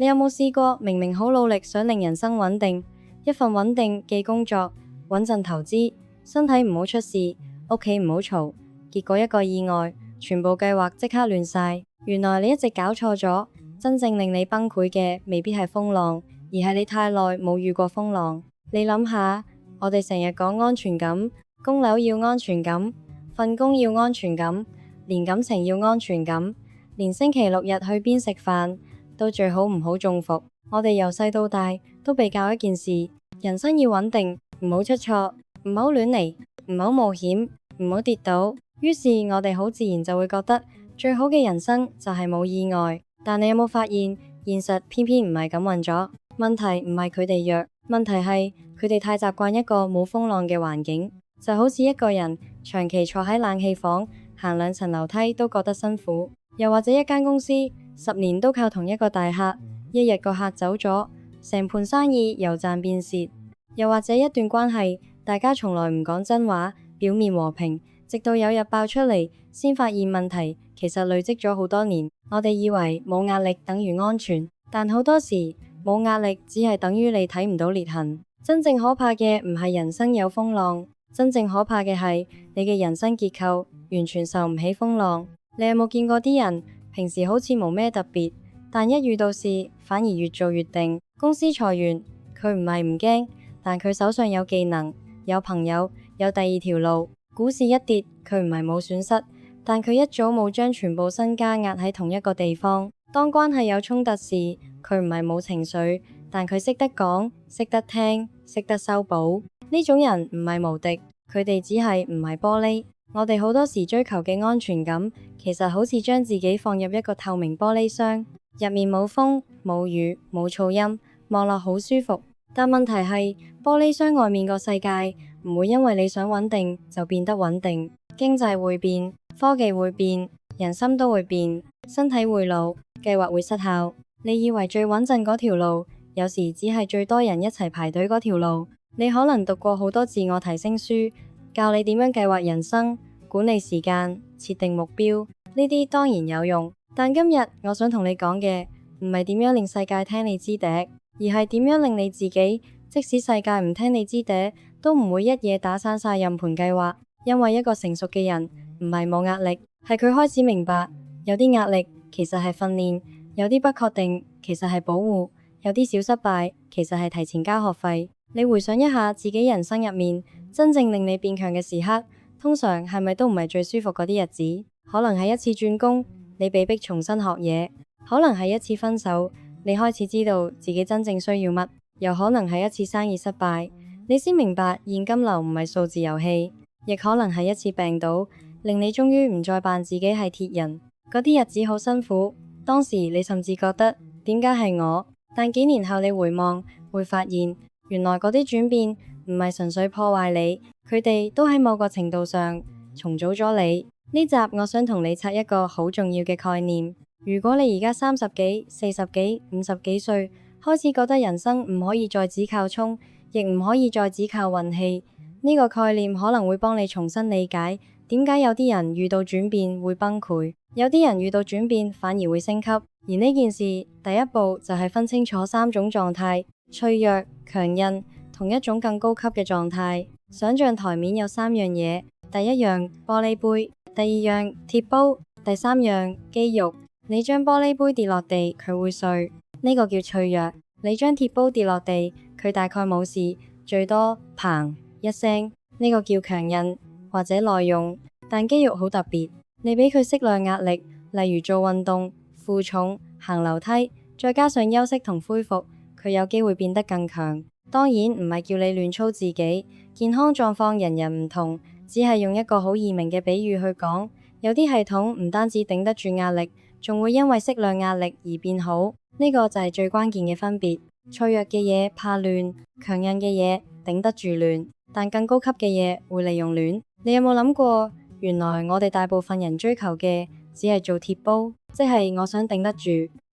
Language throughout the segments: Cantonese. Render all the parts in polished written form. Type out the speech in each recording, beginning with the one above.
你有冇試過明明好努力想令人生穩定，一份穩定嘅工作，穩陣投資，身體唔好出事，屋企唔好嘈，結果一個意外，全部計劃即刻亂晒。原來你一直搞錯咗，真正令你崩潰嘅未必係風浪，而係你太耐冇遇過風浪。你諗下，我哋成日講安全感，供樓要安全感，份工要安全感，連感情要安全感，連星期六日去邊食飯都最好唔好中伏。我哋由細到大都被教一件事，人生要穩定，唔好出錯，唔好亂嚟，唔好冒險，唔好跌倒。於是我哋好自然就會覺得最好嘅人生就係冇意外。但你有冇發現，現實偏偏唔係咁運咗？問題唔係佢哋弱，問題係佢哋太習慣一個冇風浪嘅環境，就好似一個人長期坐喺冷氣房，行2層樓梯都覺得辛苦。又或者一間公司10年都靠同一個大客，一日個客走咗，成盤生意由賺變蝕。又或者一段關係，大家從來唔講真話，表面和平，直到有日爆出嚟，先發現問題其實累積咗好多年。我哋以為冇壓力等於安全，但好多時冇壓力只係等於你睇唔到裂痕。真正可怕嘅唔係人生有風浪，真正可怕嘅係你嘅人生結構完全受唔起風浪。你有冇見過啲人平時好似冇咩特別，但一遇到事反而越做越定？公司裁員，佢唔係唔驚，但佢手上有技能，有朋友，有第二條路。股市一跌，佢唔係冇損失，但佢一早冇將全部身家壓喺同一個地方。當關係有衝突時，佢唔係冇情緒，但佢識得講，識得聽，識得修補。呢種人唔係無敵，佢哋只係唔係玻璃。我哋好多時追求嘅安全感，其實好似將自己放入一個透明玻璃箱，入面冇風冇雨冇噪音，望落好舒服。但問題係，玻璃箱外面個世界唔會因為你想穩定就變得穩定。經濟會變，科技會變，人心都會變，身體會老，計劃會失效。你以為最穩陣嗰條路，有時只係最多人一齊排隊嗰條路。你可能讀過好多自我提升書，教你點樣計劃人生、管理時間、設定目標，呢啲當然有用。但今日我想同你講嘅，唔係點樣令世界聽你支笛，而係點樣令你自己，即使世界唔聽你支笛，都唔會一夜打散晒任盤計劃。因為一個成熟嘅人，唔係冇壓力，係佢開始明白，有啲壓力其實係訓練，有啲不確定其實係保護，有啲小失敗其實係提前交學費。你回想一下自己人生入面，真正令你變強嘅時刻，通常係咪都唔係最舒服嗰啲日子？可能係一次轉工，你被逼重新學嘢；可能係一次分手，你開始知道自己真正需要乜；又可能係一次生意失敗，你先明白現金流唔係數字遊戲；亦可能係一次病倒，令你終於唔再扮自己係鐵人。嗰啲日子好辛苦，當時你甚至覺得點解係我？但幾年後你回望，會發現原來嗰啲轉變唔係純粹破壞你，佢哋都喺某個程度上重組咗你。呢集我想同你拆一個好重要嘅概念。如果你而家30幾、40幾、50幾歲，開始覺得人生唔可以再只靠衝，亦唔可以再只靠運氣，呢個概念可能會幫你重新理解點解有啲人遇到轉變會崩潰，有啲人遇到轉變反而會升級。而呢件事第一步就係分清楚3種狀態：脆弱、強韌同一種更高級嘅狀態。想象台面有3樣嘢，第一樣玻璃杯，第二樣鐵煲，第3樣肌肉。你將玻璃杯跌落地，佢會碎，呢個叫脆弱；你將鐵煲跌落地，佢大概冇事，最多砰一聲，呢個叫強韌或者耐用。但肌肉好特別，你俾佢適量壓力，例如做運動、負重、行樓梯，再加上休息同恢復，佢有機會變得更強。當然唔係叫你亂操自己，健康狀況人人唔同，只係用一個好易明嘅比喻去講。有啲系統唔單止頂得住壓力，仲會因為適量壓力而變好。呢個就係最關鍵嘅分別。脆弱嘅嘢怕亂，強韌嘅嘢頂得住亂，但更高級嘅嘢會利用亂。你有冇諗過，原來我哋大部分人追求嘅只係做鐵煲，即係我想頂得住，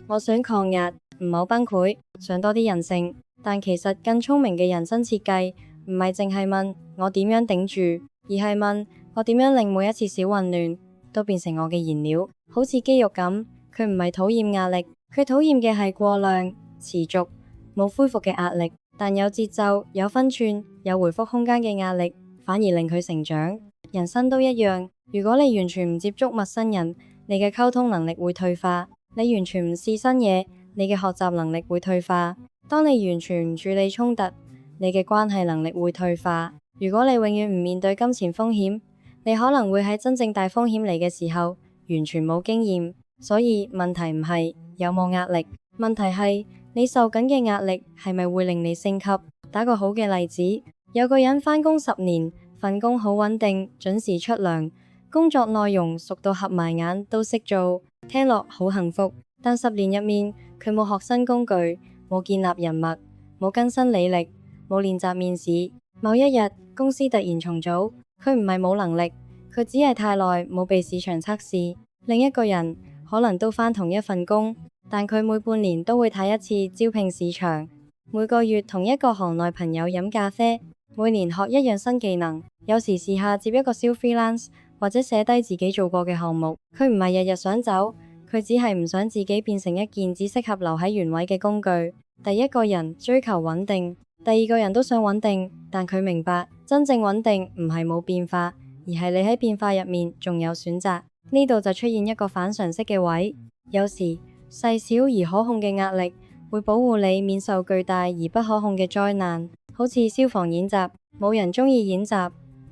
我想抗壓，唔好崩潰，想多啲人性。但其實更聰明嘅人生設計，唔係淨係問我點樣頂住，而係問我點樣令每一次小混亂都變成我嘅燃料。好似肌肉咁，佢唔係討厭壓力，佢討厭嘅係過量、持續、冇恢復嘅壓力，但有節奏、有分寸、有回復空間嘅壓力，反而令佢成長。人生都一樣，如果你完全唔接觸陌生人，你嘅溝通能力會退化；你完全唔試新嘢，你嘅學習能力會退化。當你完全唔處理衝突，你嘅關係能力會退化。如果你永遠唔面對金錢風險，你可能會喺真正大風險嚟嘅時候完全冇經驗。所以問題唔係有冇壓力，問題係你受緊嘅壓力係咪會令你升級。打個好嘅例子，有個人返工10年，份工好穩定，準時出糧，工作內容熟到合埋眼都識做，聽落好幸福。但10年入面，佢冇學新工具，冇建立人脈，冇更新履歷，冇練習面試。某一日，公司突然重組，佢唔係冇能力，佢只係太耐冇被市場測試。另一個人可能都返同一份工，但佢每半年都會睇一次招聘市場，每個月同一個行內朋友飲咖啡，每年學一樣新技能，有時試下接一個小 freelance 或者寫低自己做過嘅項目。佢唔係日日想走，佢只係唔想自己變成一件只適合留喺原位嘅工具。第一個人追求穩定，第二個人都想穩定，但佢明白真正穩定唔係冇變化，而係你喺變化入面仲有選擇。呢度就出現一個反常識嘅位，有時細小而可控嘅壓力會保護你免受巨大而不可控嘅災難，好似消防演習，冇人鍾意演習，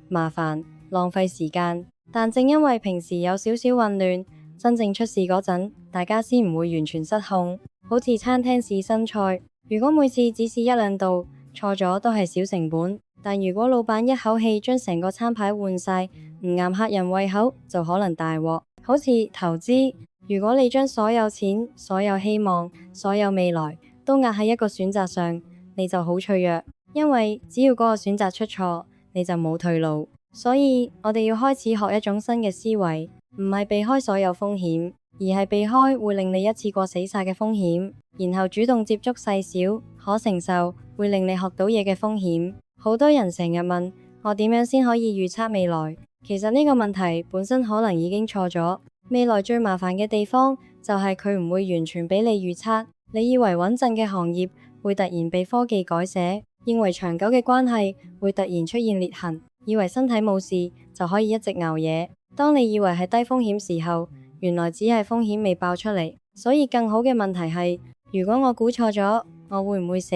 麻煩，浪費時間。但正因為平時有少少混亂，真正出事嗰陣，大家先唔會完全失控。好似餐廳試新菜，如果每次只試一兩道，錯咗都係小成本。但如果老闆一口氣將成個餐牌換晒，唔啱客人胃口，就可能大鑊。好似投資，如果你將所有錢、所有希望、所有未來都壓喺一個選擇上，你就好脆弱，因為只要嗰個選擇出錯，你就冇退路。所以我哋要開始學一種新嘅思維，唔係避開所有風險，而係避開會令你一次過死晒嘅風險，然後主動接觸細小、可承受、會令你學到嘢嘅風險。好多人成日問我點樣先可以預測未來，其實呢個問題本身可能已經錯咗。未來最麻煩嘅地方就係佢唔會完全俾你預測。你以為穩陣嘅行業會突然被科技改寫，認為長久嘅關係會突然出現裂痕，以為身體冇事就可以一直熬夜。當你以為係低風險時候，原來只係風險未爆出嚟。所以更好嘅問題係，如果我估錯咗，我會唔會死？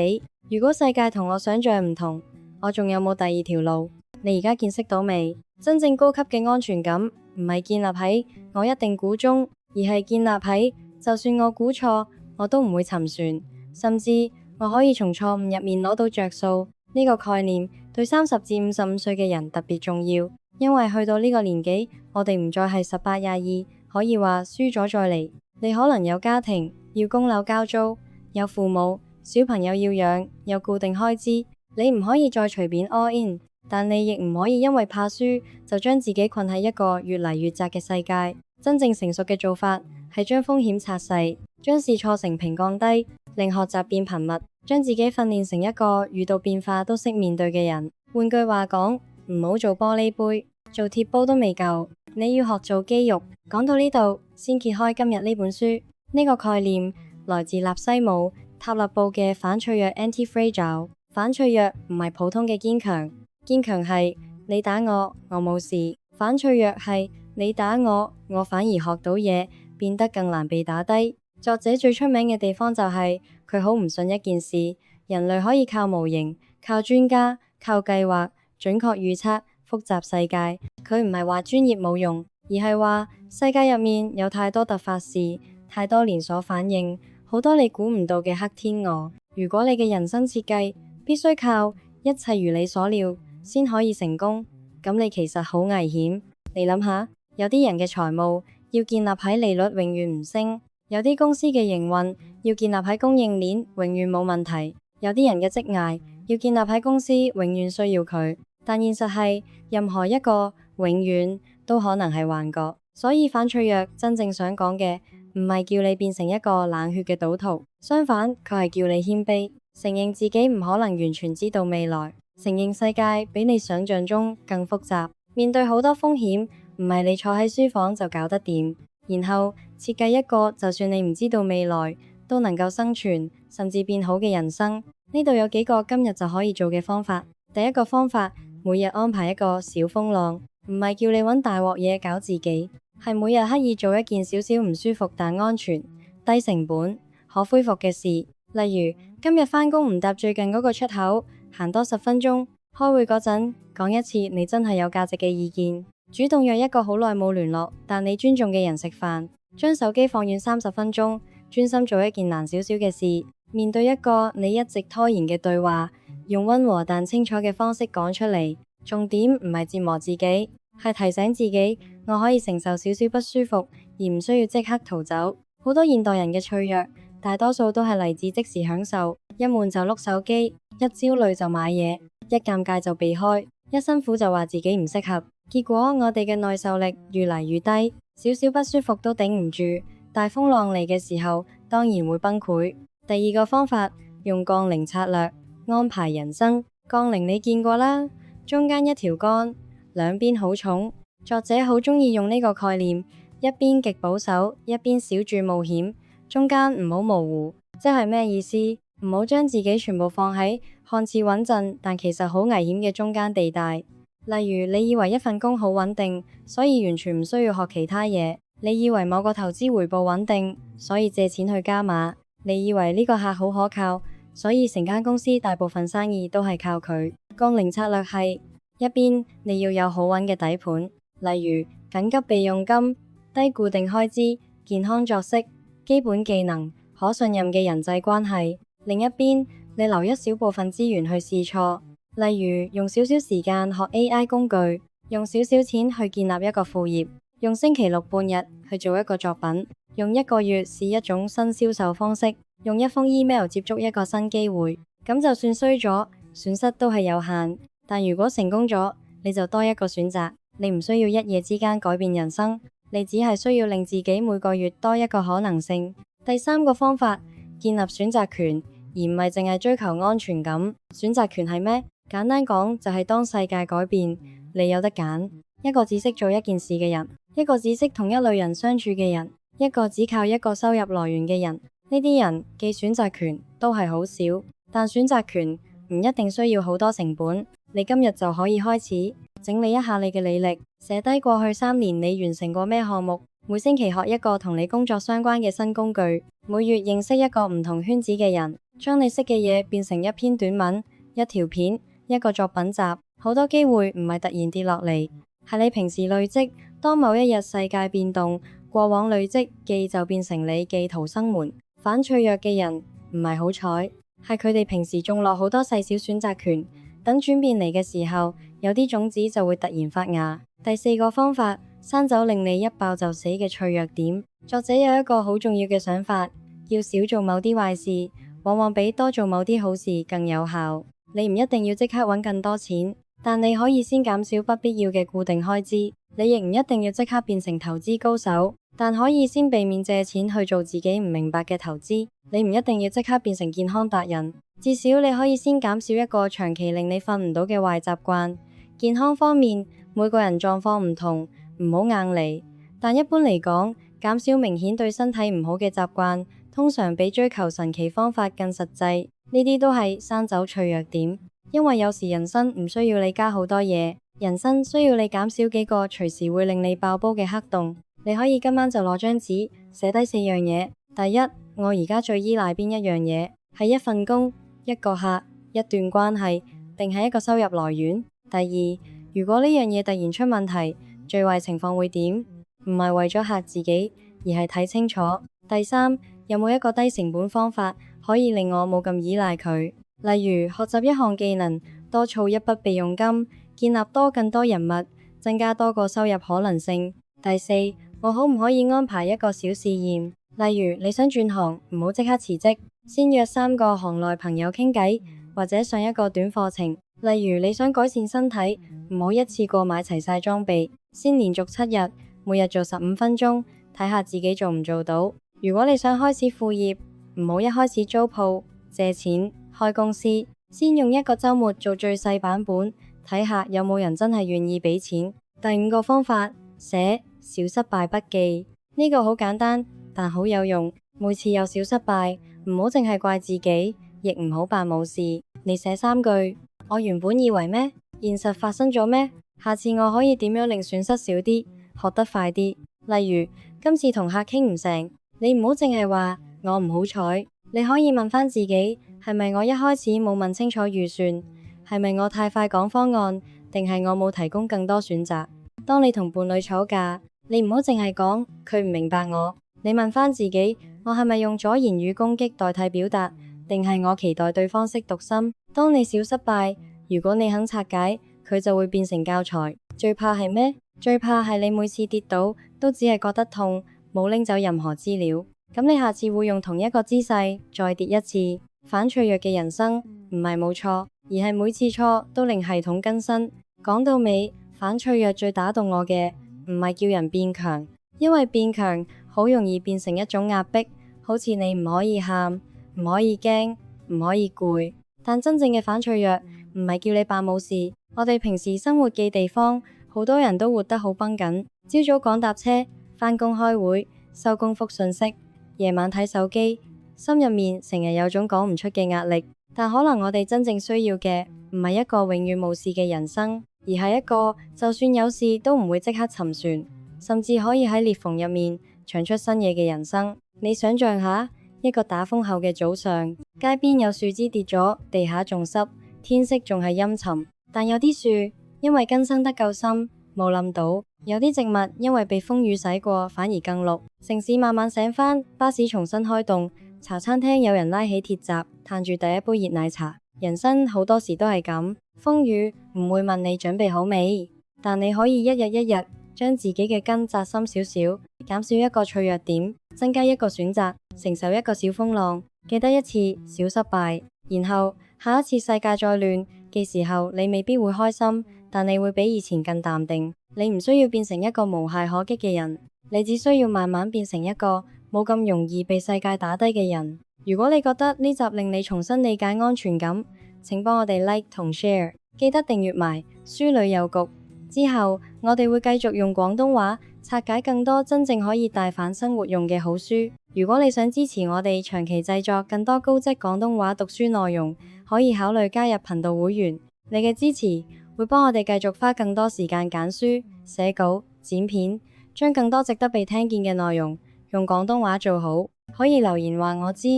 如果世界同我想象唔同，我仲有冇第二條路？你而家見識到未？真正高級嘅安全感唔係建立喺我一定估中，而係建立喺就算我估錯，我都唔會沉船，甚至我可以從錯誤入面攞到着數。呢個概念對30至55歲嘅人特別重要，因為去到呢個年紀，我哋唔再係18、22，可以話輸咗再嚟。你可能有家庭，要供樓交租，有父母、小朋友要養，有固定開支。你唔可以再隨便 all in， 但你亦唔可以因為怕輸就將自己困喺一個越嚟越窄嘅世界。真正成熟嘅做法係將風險拆細，將試錯成平降低，令學習變頻密，將自己訓練成一個遇到變化都識面對嘅人。換句話講，唔好做玻璃杯，做鐵煲都未夠，你要學做肌肉。講到呢度，先揭開今日呢本書。呢個概念來自納西姆塔勒布嘅反脆弱 Anti-Fragile。反脆弱唔係普通嘅堅強，堅強係你打我，我冇事；反脆弱係你打我，我反而學到嘢，變得更難被打低。作者最出名嘅地方就係佢好唔信一件事，人類可以靠模型、靠專家、靠計劃準確預測複雜世界。佢唔係話專業冇用，而係話世界入面有太多突發事，太多連鎖反應，好多你估唔到嘅黑天鵝。如果你嘅人生設計必須靠一切如你所料先可以成功，咁你其實好危險。你諗下，有啲人嘅財務要建立喺利率永遠唔升，有啲公司嘅營運要建立喺供應鏈永遠冇問題，有啲人嘅職涯要建立喺公司永遠需要佢。但現實係任何一個永遠都可能係幻覺。所以反脆弱真正想講嘅唔係叫你變成一個冷血嘅賭徒，相反佢係叫你謙卑，承認自己唔可能完全知道未來，承認世界比你想象中更複雜。面對好多風險，唔係你坐喺書房就搞得掂，然後設計一個就算你唔知道未來都能夠生存，甚至變好嘅人生。呢度有幾個今日就可以做嘅方法。第一個方法，每日安排一個小風浪，唔係叫你搵大鑊嘢搞自己，係每日刻意做一件少少唔舒服但安全、低成本、可恢復嘅事。例如今日返工唔搭最近嗰個出口，行多10分鐘。開會嗰陣講一次你真係有價值嘅意見。主動約一個好耐冇聯絡但你尊重嘅人食飯。將手機放遠30分鐘，專心做一件難少少嘅事。面對一個你一直拖延嘅對話，用溫和但清楚嘅方式講出嚟。重點唔係折磨自己，係提醒自己我可以承受少少不舒服，而唔需要即刻逃走。好多現代人嘅脆弱，大多數都係嚟自即時享受。一悶就碌手機，一焦慮就買嘢，一尷尬就避開，一辛苦就話自己唔適合。結果我哋嘅耐受力越嚟越低，少少不舒服都頂唔住，大風浪嚟嘅時候當然會崩潰。第二個方法，用槓鈴策略安排人生。槓鈴你見過啦，中間一條桿，兩邊好重。作者好鍾意用呢個概念，一邊極保守，一邊小注冒險，中間唔好模糊。即係咩意思？唔好將自己全部放喺看似穩陣但其實好危險嘅中間地帶。例如你以為一份工好穩定，所以完全唔需要學其他嘢。你以為某個投資回報穩定，所以借錢去加碼。你以為呢個客好可靠，所以成間公司大部分生意都係靠佢。槓鈴策略係一邊你要有好穩嘅底盤，例如緊急備用金、低固定開支、健康作息、基本技能、可信任嘅人際關係。另一邊你留一小部分資源去試錯，例如用少少時間學 AI 工具，用少少錢去建立一個副業，用星期六半日去做一個作品，用1個月試一種新銷售方式，用一封 email 接觸一個新機會。咁就算衰咗，損失都係有限，但如果成功咗，你就多一個選擇。你唔需要一夜之間改變人生，你只係需要令自己每個月多一個可能性。第三個方法，建立選擇權，而唔係淨係追求安全感。選擇權係咩？簡單講就係當世界改變，你有得揀。一個只識做一件事嘅人，一個只識同一類人相處嘅人，一個只靠一個收入來源嘅人。呢啲人既選擇權都係好少，但選擇權唔一定需要好多成本。你今日就可以開始整理一下你嘅履歷，寫低過去3年你完成過咩項目，每星期學一個同你工作相關嘅新工具，每月認識一個唔同圈子嘅人，將你識嘅嘢變成一篇短文、一條片、一個作品集。好多機會唔係突然跌落嚟，係你平時累積。當某一日世界變動，過往累積記就變成你記逃生門。反脆弱嘅人唔係好彩，係佢哋平時種落好多細小選擇權，等轉變嚟嘅時候，有啲種子就會突然發芽。第4個方法，刪走令你一爆就死嘅脆弱點。作者有一個好重要嘅想法，要少做某啲壞事，往往比多做某啲好事更有效。你唔一定要即刻揾更多錢，但你可以先減少不必要嘅固定開支。你亦唔一定要即刻變成投資高手，但可以先避免借錢去做自己唔明白嘅投資。你唔一定要即刻變成健康達人，至少你可以先減少一個長期令你瞓唔到嘅壞習慣。健康方面，每個人狀況唔同，唔好硬嚟。但一般嚟講，減少明顯對身體唔好嘅習慣，通常比追求神奇方法更實際。呢啲都係刪走脆弱點，因為有時人生唔需要你加好多嘢，人生需要你減少幾個隨時會令你爆煲嘅黑洞。你可以今晚就攞張紙寫低4樣嘢。第一，我而家最依賴邊一樣嘢？係一份工、一個客、一段關係，定係一個收入來源？第二，如果呢樣嘢突然出問題，最壞情況會點？唔係為咗嚇自己，而係睇清楚。第三，有冇一個低成本方法可以令我冇咁依賴佢？例如學習一項技能，多儲一筆備用金，建立更多人脈，增加多個收入可能性。第四，我可唔可以安排一個小試驗？例如你想轉行，唔好即刻辭職，先約3個行內朋友傾偈，或者上一個短課程。例如你想改善身體，唔好一次過買齊晒裝備，先連續7日，每日做15分鐘，睇下自己做唔做到。如果你想開始副業，唔好一開始租鋪、借錢、開公司，先用一個週末做最細版本，睇下有冇人真係願意俾錢。第5個方法，寫小失敗筆記。呢個好簡單，但好有用。每次有小失敗，唔好淨係怪自己，亦唔好扮冇事。你寫3句，我原本以為咩，現實發生咗咩？下次我可以點樣令損失少啲，學得快啲？例如今次同客傾唔成，你唔好淨係話我唔好彩，你可以問翻自己，係咪我一開始冇問清楚預算？係咪我太快講方案？定係我冇提供更多選擇？當你同伴侶吵架，你唔好淨係講佢唔明白我，你問翻自己，我係咪用咗言語攻擊代替表達？定係我期待對方識讀心？當你小失敗，如果你肯拆解，佢就會變成教材。最怕係咩？最怕係你每次跌倒都只係覺得痛，冇拎走任何資料。咁你下次會用同一個姿勢再跌一次。反脆弱嘅人生唔係冇錯，而係每次錯都令系統更新。講到尾，反脆弱最打動我嘅唔係叫人變強，因為變強好容易變成一種壓迫，好似你唔可以喊，唔可以驚，唔可以攰。但真正嘅反脆弱唔係叫你扮冇事。我哋平時生活嘅地方，好多人都活得好繃緊。朝早趕搭車，返工開會，收工覆信息，夜晚睇手機，心入面成日有種講唔出嘅壓力。但可能我哋真正需要嘅唔係一個永遠冇事嘅人生，而係一個就算有事都唔會即刻沉船，甚至可以喺裂縫入面長出新嘢嘅人生。你想象下，一個打風後嘅早上，街邊有樹枝跌咗，地下仲濕，天色仲係陰沉，但有啲樹因為根生得夠深，冇冧到；有啲植物因為被風雨洗過，反而更綠。城市慢慢醒返，巴士重新開動，茶餐廳有人拉起鐵閘，嘆住第一杯熱奶茶。人生好多時都係咁，風雨唔會問你準備好未，但你可以一日一日將自己嘅根扎深少少，減少一個脆弱點，增加一個選擇，承受一個小風浪。記得一次小失敗，然後下一次世界再亂嘅時候，你未必會開心，但你會比以前更淡定。你唔需要變成一個無懈可擊嘅人，你只需要慢慢變成一個冇咁容易被世界打低嘅人。如果你覺得呢集令你重新理解安全感，請幫我哋 like 同 share， 記得訂閱埋書裡有局。之後我哋會繼續用廣東話拆解更多真正可以帶返生活用嘅好書。如果你想支持我哋長期製作更多高質廣東話讀書內容，可以考慮加入頻道會員。你嘅支持會幫我哋繼續花更多時間揀書、寫稿、剪片，將更多值得被聽見嘅內容用廣東話做好。可以留言話我知，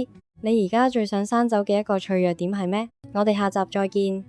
你而家最想刪走嘅一個脆弱點係咩？我哋下集再見。